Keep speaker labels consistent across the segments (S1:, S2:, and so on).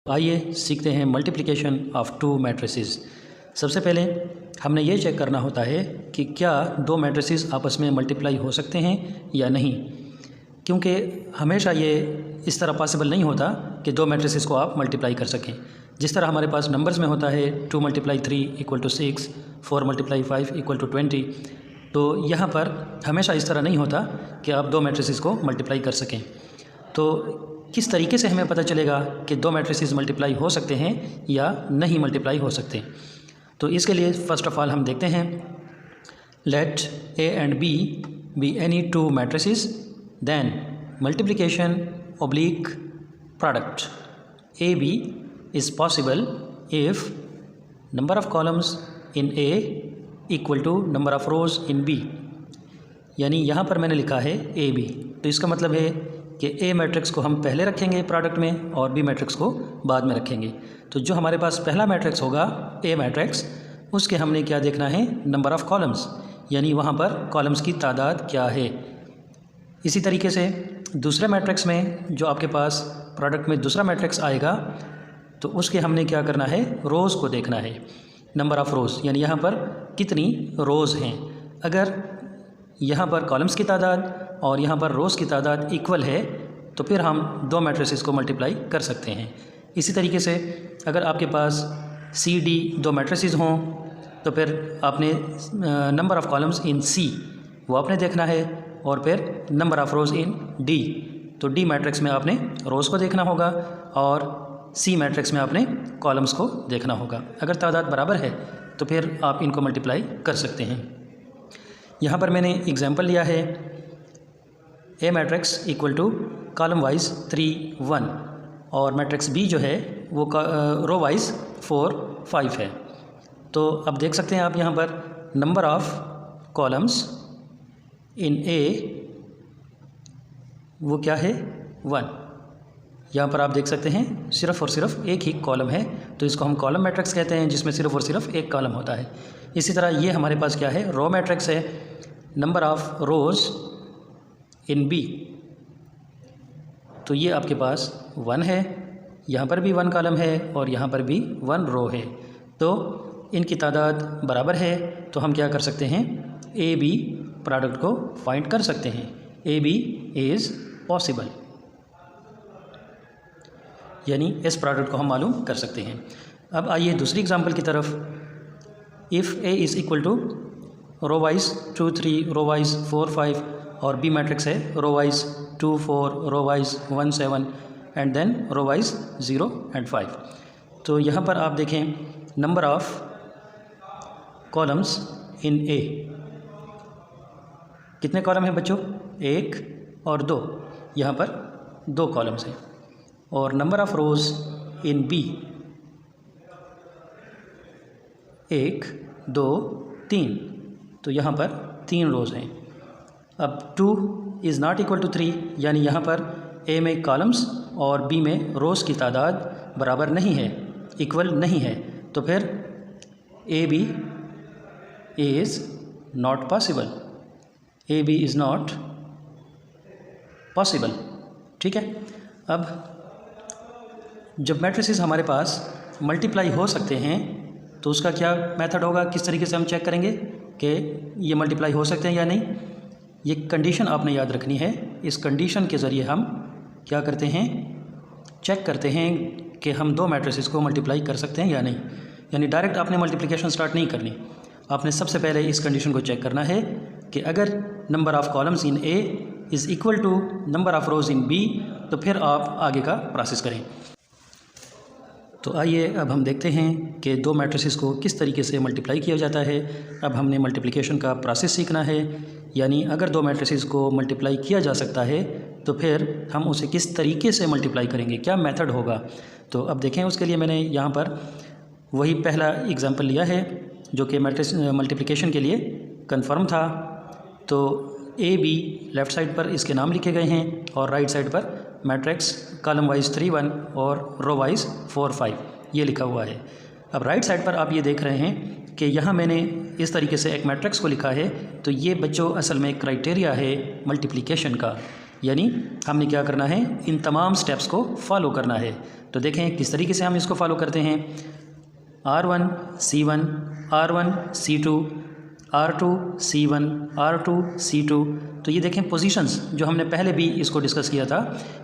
S1: आइए सीखते हैं मल्टीप्लिकेशन ऑफ टू मैट्रिसेस। सबसे पहले हमने ये चेक करना होता है कि क्या दो मैट्रिसेस आपस में मल्टीप्लाई हो सकते हैं या नहीं, क्योंकि हमेशा ये इस तरह पॉसिबल नहीं होता कि दो मैट्रिसेस को आप मल्टीप्लाई कर सकें। जिस तरह हमारे पास नंबर्स में होता है 2 × 3 = 6, 4 × 5 = 20, तो यहाँ पर हमेशा इस तरह नहीं होता कि आप दो मैट्रिसेस को मल्टीप्लाई कर सकें। तो किस तरीके से हमें पता चलेगा कि दो मैट्रिसेस मल्टीप्लाई हो सकते हैं या नहीं मल्टीप्लाई हो सकते? तो इसके लिए फ़र्स्ट ऑफ ऑल हम देखते हैं, let A and B B any two matrices, then multiplication oblique product AB is possible if number of columns in A equal to number of rows in B। यानी यहाँ पर मैंने लिखा है AB, तो इसका मतलब है कि A मैट्रिक्स को हम पहले रखेंगे प्रोडक्ट में और B मैट्रिक्स को बाद में रखेंगे। तो जो हमारे पास पहला मैट्रिक्स होगा A मैट्रिक्स, उसके हमने क्या देखना है, नंबर ऑफ़ कॉलम्स, यानी वहाँ पर कॉलम्स की तादाद क्या है। इसी तरीके से दूसरे मैट्रिक्स में जो आपके पास प्रोडक्ट में दूसरा मैट्रिक्स आएगा, तो उसके हमने क्या करना है, रोज़ को देखना है, नंबर ऑफ़ रोज़, यानी यहाँ पर कितनी रोज़ हैं। अगर यहाँ पर कॉलम्स की तादाद और यहाँ पर रोज़ की तादाद इक्वल है तो फिर हम दो मैट्रिसेस को मल्टीप्लाई कर सकते हैं। इसी तरीके से अगर आपके पास CD दो मैट्रिसेस हों तो फिर आपने number of columns in C वो आपने देखना है और फिर number of rows in D, तो D मैट्रिक्स में आपने रोज़ को देखना होगा और C मैट्रिक्स में आपने कॉलम्स को देखना होगा। अगर तादाद बराबर है तो फिर आप इनको मल्टीप्लाई कर सकते हैं। यहाँ पर मैंने एग्जांपल लिया है, A matrix equal to column wise 3 1 और मैट्रिक्स B जो है वो रो वाइज 4 5 है। तो अब देख सकते हैं आप यहाँ पर number of columns in A वो क्या है, 1। यहाँ पर आप देख सकते हैं सिर्फ़ और सिर्फ एक ही कॉलम है, तो इसको हम कॉलम मैट्रिक्स कहते हैं जिसमें सिर्फ़ और सिर्फ एक कॉलम होता है। इसी तरह ये हमारे पास क्या है, रो मैट्रिक्स है, number of rows in B, तो ये आपके पास 1 है, यहाँ पर भी 1 कॉलम है और यहाँ पर भी 1 रो है। तो इनकी तादाद बराबर है, तो हम क्या कर सकते हैं, AB प्रोडक्ट को फाइंड कर सकते हैं। AB इज़ पॉसिबल, यानी इस प्रोडक्ट को हम मालूम कर सकते हैं। अब आइए दूसरी एग्जांपल की तरफ। If A is equal to row wise 2 3, row wise 4 5 और B मैट्रिक्स है row wise 2 4, row wise 1 7 and then row wise 0 and 5। तो यहाँ पर आप देखें number of columns in A, कितने कॉलम हैं बच्चों, 1 और 2, यहाँ पर 2 कॉलम्स हैं। और number of rows in B 1 2 3, तो यहाँ पर 3 रोज़ हैं। अब 2 इज़ नॉट इक्वल टू 3, यानी यहाँ पर A में कॉलम्स और B में रोज़ की तादाद बराबर नहीं है, इक्वल नहीं है, तो फिर AB is not possible, AB is not possible. ठीक है। अब जब मैट्रिसेस हमारे पास मल्टीप्लाई हो सकते हैं तो उसका क्या मेथड होगा, किस तरीके से हम चेक करेंगे कि ये मल्टीप्लाई हो सकते हैं या नहीं। ये कंडीशन आपने याद रखनी है। इस कंडीशन के ज़रिए हम क्या करते हैं, चेक करते हैं कि हम दो मैट्रिसेस को मल्टीप्लाई कर सकते हैं या नहीं। यानी डायरेक्ट आपने मल्टीप्लिकेशन स्टार्ट नहीं करनी, आपने सबसे पहले इस कंडीशन को चेक करना है कि अगर number of columns in A is equal to number of rows in B, तो फिर आप आगे का प्रोसेस करें। तो आइए अब हम देखते हैं कि दो मैट्रिसेस को किस तरीके से मल्टीप्लाई किया जाता है। अब हमने मल्टीप्लिकेशन का प्रोसेस सीखना है, यानी अगर दो मैट्रिसेस को मल्टीप्लाई किया जा सकता है तो फिर हम उसे किस तरीके से मल्टीप्लाई करेंगे, क्या मेथड होगा। तो अब देखें, उसके लिए मैंने यहाँ पर वही पहला एग्जांपल लिया है जो कि मैट्रिक्स मल्टीप्लिकेशन के लिए कंफर्म था। तो AB लेफ़्ट साइड पर इसके नाम लिखे गए हैं और राइट साइड पर मैट्रिक्स कॉलम वाइज 3 1 और रो वाइज 4 5 ये लिखा हुआ है। अब राइट साइड पर आप ये देख रहे हैं कि यहाँ मैंने इस तरीके से एक मैट्रिक्स को लिखा है, तो ये बच्चों असल में क्राइटेरिया है मल्टीप्लिकेशन का। यानी हमने क्या करना है, इन तमाम स्टेप्स को फॉलो करना है। तो देखें किस तरीके से हम इसको फॉलो करते हैं। R1 C1 R1 C2 R2 C1 R2 C2। तो ये देखें पोजीशंस जो हमने पहले भी इसको डिस्कस किया था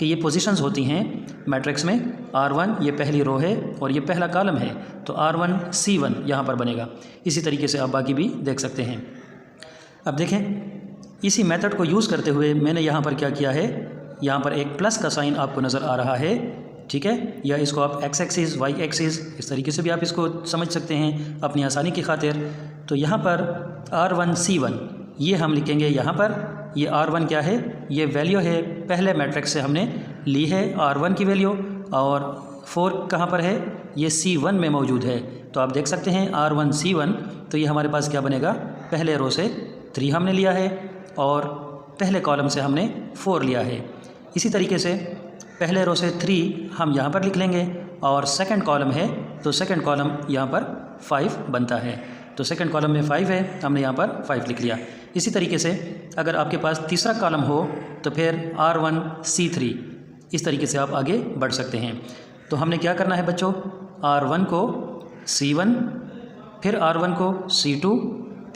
S1: कि ये पोजीशंस होती हैं मैट्रिक्स में। R1 ये पहली रो है और ये पहला कॉलम है, तो R1 C1 यहाँ पर बनेगा। इसी तरीके से आप बाकी भी देख सकते हैं। अब देखें इसी मेथड को यूज़ करते हुए मैंने यहाँ पर क्या किया है, यहाँ पर एक प्लस का साइन आपको नज़र आ रहा है, ठीक है, या इसको आप एक्स एक्सिस वाई एक्सिस इस तरीके से भी आप इसको समझ सकते हैं अपनी आसानी की खातिर। तो यहाँ पर R1 C1 ये हम लिखेंगे यहाँ पर। ये R1 क्या है, ये वैल्यू है पहले मैट्रिक्स से हमने ली है R1 की वैल्यू, और 4 कहाँ पर है, ये C1 में मौजूद है। तो आप देख सकते हैं R1 C1, तो ये हमारे पास क्या बनेगा, पहले रो से 3 हमने लिया है और पहले कॉलम से हमने 4 लिया है। इसी तरीके से पहले रो से 3 हम यहाँ पर लिख लेंगे, और सेकंड कॉलम है तो सेकंड कॉलम यहाँ पर 5 बनता है। तो सेकंड कॉलम में 5 है, हमने यहाँ पर 5 लिख लिया। इसी तरीके से अगर आपके पास तीसरा कॉलम हो तो फिर R1 C3 इस तरीके से आप आगे बढ़ सकते हैं। तो हमने क्या करना है बच्चों, R1 को C1, फिर R1 को C2,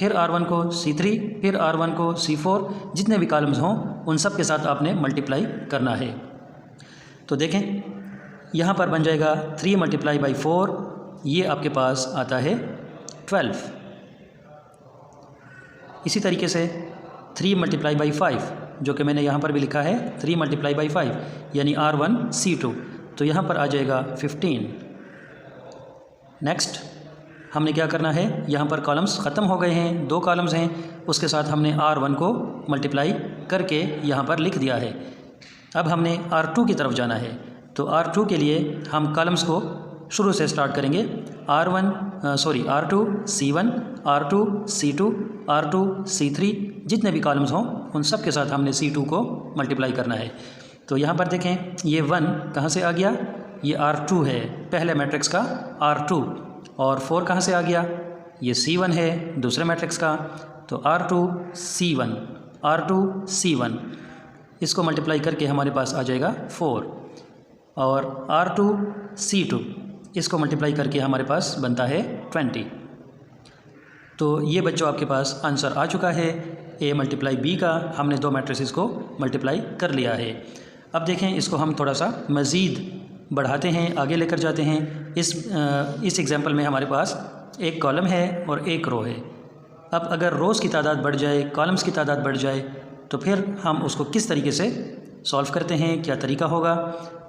S1: फिर R1 को C3, फिर R1 को C4, जितने भी कॉलम्स हों उन सब के साथ आपने मल्टीप्लाई करना है। तो देखें यहाँ पर बन जाएगा 3 मल्टीप्लाई बाई 4, ये आपके पास आता है 12। इसी तरीके से 3 मल्टीप्लाई बाई 5 जो कि मैंने यहाँ पर भी लिखा है 3 मल्टीप्लाई बाई 5 यानी R1 C2, तो यहाँ पर आ जाएगा 15। नेक्स्ट हमने क्या करना है, यहाँ पर कॉलम्स ख़त्म हो गए हैं, 2 कॉलम्स हैं, उसके साथ हमने R1 को मल्टीप्लाई करके यहाँ पर लिख दिया है। अब हमने R2 की तरफ जाना है, तो R2 के लिए हम कॉलम्स को शुरू से स्टार्ट करेंगे। R2 C1 R2 C2 R2 C3, जितने भी कॉलम्स हों उन सब के साथ हमने C2 को मल्टीप्लाई करना है। तो यहाँ पर देखें ये 1 कहाँ से आ गया, ये R2 है पहले मैट्रिक्स का R2, और 4 कहाँ से आ गया, ये C1 है दूसरे मैट्रिक्स का, तो R2 C1 इसको मल्टीप्लाई करके हमारे पास आ जाएगा 4, और R2 C2 इसको मल्टीप्लाई करके हमारे पास बनता है 20। तो ये बच्चों आपके पास आंसर आ चुका है, A मल्टीप्लाई B का हमने 2 मैट्रिसेस को मल्टीप्लाई कर लिया है। अब देखें इसको हम थोड़ा सा मज़ीद बढ़ाते हैं, आगे लेकर जाते हैं। इस एग्जांपल में हमारे पास एक कॉलम है और एक रो है। अब अगर रोज़ की तादाद बढ़ जाए, कॉलम्स की तादाद बढ़ जाए, तो फिर हम उसको किस तरीके से सॉल्व करते हैं, क्या तरीका होगा,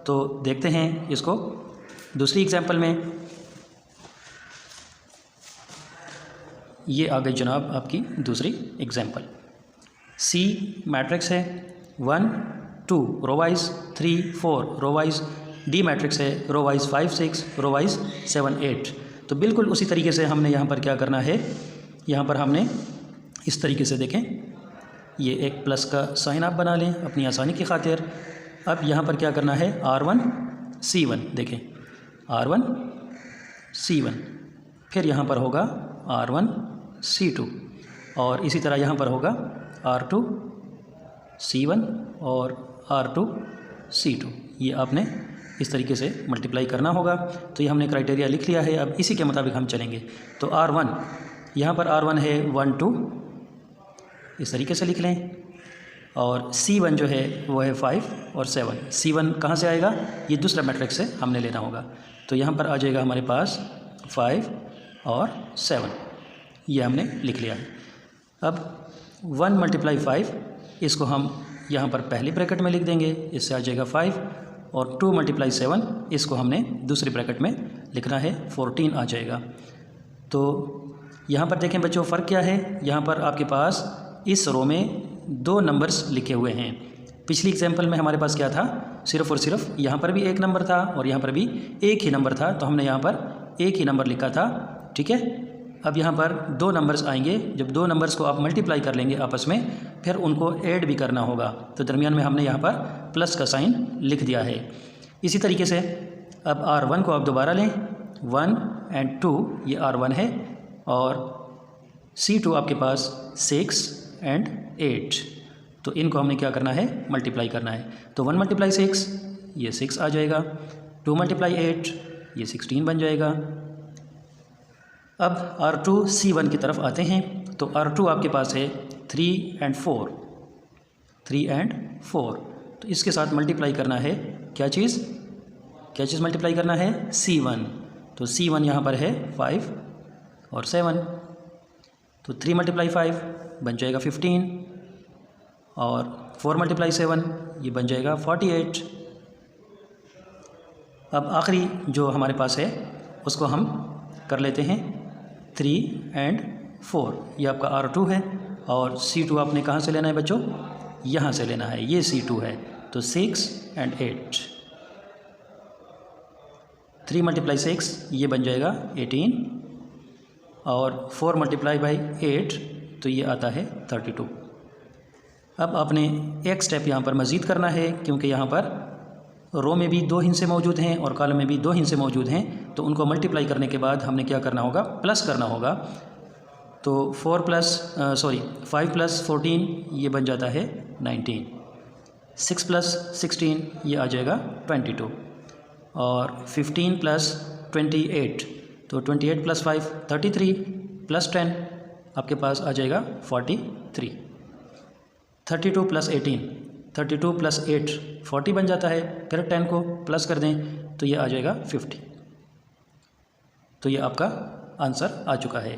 S1: तो देखते हैं इसको दूसरी एग्जांपल में। ये आ गई जनाब आपकी दूसरी एग्जांपल। C मैट्रिक्स है 1 2 row wise, 3 4 row wise, D matrix है रो वाइज 5 6 रो वाइज 7 8। तो बिल्कुल उसी तरीके से हमने यहाँ पर क्या करना है, यहाँ पर हमने इस तरीके से देखें, ये एक प्लस का साइन आप बना लें अपनी आसानी की खातिर। अब यहाँ पर क्या करना है, R1 C1 देखें, R1 C1, फिर यहाँ पर होगा R1 C2, और इसी तरह यहाँ पर होगा R2 C1 और R2 C2। ये आपने इस तरीके से मल्टीप्लाई करना होगा। तो ये हमने क्राइटेरिया लिख लिया है, अब इसी के मुताबिक हम चलेंगे। तो R1 यहाँ पर R1 है 1 2, इस तरीके से लिख लें, और C1 जो है वो है 5 और 7। C1 कहाँ से आएगा, ये दूसरा मैट्रिक्स से हमने लेना होगा। तो यहाँ पर आ जाएगा हमारे पास 5 और 7, ये हमने लिख लिया है। अब 1 मल्टीप्लाई 5 इसको हम यहाँ पर पहली ब्रैकेट में लिख देंगे, इससे आ जाएगा 5, और 2 मल्टीप्लाई 7 इसको हमने दूसरी ब्रैकेट में लिखना है, 14 आ जाएगा। तो यहाँ पर देखें बच्चों फ़र्क क्या है, यहाँ पर आपके पास इस रो में 2 नंबर्स लिखे हुए हैं। पिछली एग्जांपल में हमारे पास क्या था, सिर्फ़ और सिर्फ यहाँ पर भी एक नंबर था और यहाँ पर भी एक ही नंबर था, तो हमने यहाँ पर एक ही नंबर लिखा था, ठीक है। अब यहाँ पर 2 नंबर्स आएंगे, जब 2 नंबर्स को आप मल्टीप्लाई कर लेंगे आपस में, फिर उनको ऐड भी करना होगा, तो दरमियान में हमने यहाँ पर प्लस का साइन लिख दिया है। इसी तरीके से अब R1 को आप दोबारा लें, 1 और 2 ये R1 है, और C2 आपके पास 6 और 8, तो तो इनको हमने क्या करना है, मल्टीप्लाई करना है। तो 1 × 6 ये 6 आ जाएगा, 2 × 8 ये 16 बन जाएगा। अब R2 C1 की तरफ आते हैं। तो R2 आपके पास है 3 और 4, 3 और 4। तो इसके साथ मल्टीप्लाई करना है क्या चीज़ मल्टीप्लाई करना है, C1। तो C1 यहाँ पर है 5 और 7। तो 3 × 5 बन जाएगा 15 और 4 × 7 ये बन जाएगा 48। अब आखिरी जो हमारे पास है उसको हम कर लेते हैं 3 और 4। ये आपका R2 है और C2 आपने कहाँ से लेना है बच्चों, यहाँ से लेना है, ये C2 है। तो 6 और 8, 3 × 6 ये बन जाएगा 18 और 4 × 8 तो ये आता है 32। अब आपने एक स्टेप यहाँ पर मज़ीद करना है, क्योंकि यहाँ पर रो में भी 2 हिस्से मौजूद हैं और कॉलम में भी 2 हिस्से मौजूद हैं। तो उनको मल्टीप्लाई करने के बाद हमने क्या करना होगा, प्लस करना होगा। तो 5 + 14 ये बन जाता है 19, 6 + 16 ये आ जाएगा 22 और 15 + 28 तो 28 + 5 33 + 10 आपके पास आ जाएगा 43। 32 + 18 32 + 8 40 बन जाता है। फिर 10 को प्लस कर दें तो ये आ जाएगा 50। तो ये आपका आंसर आ चुका है।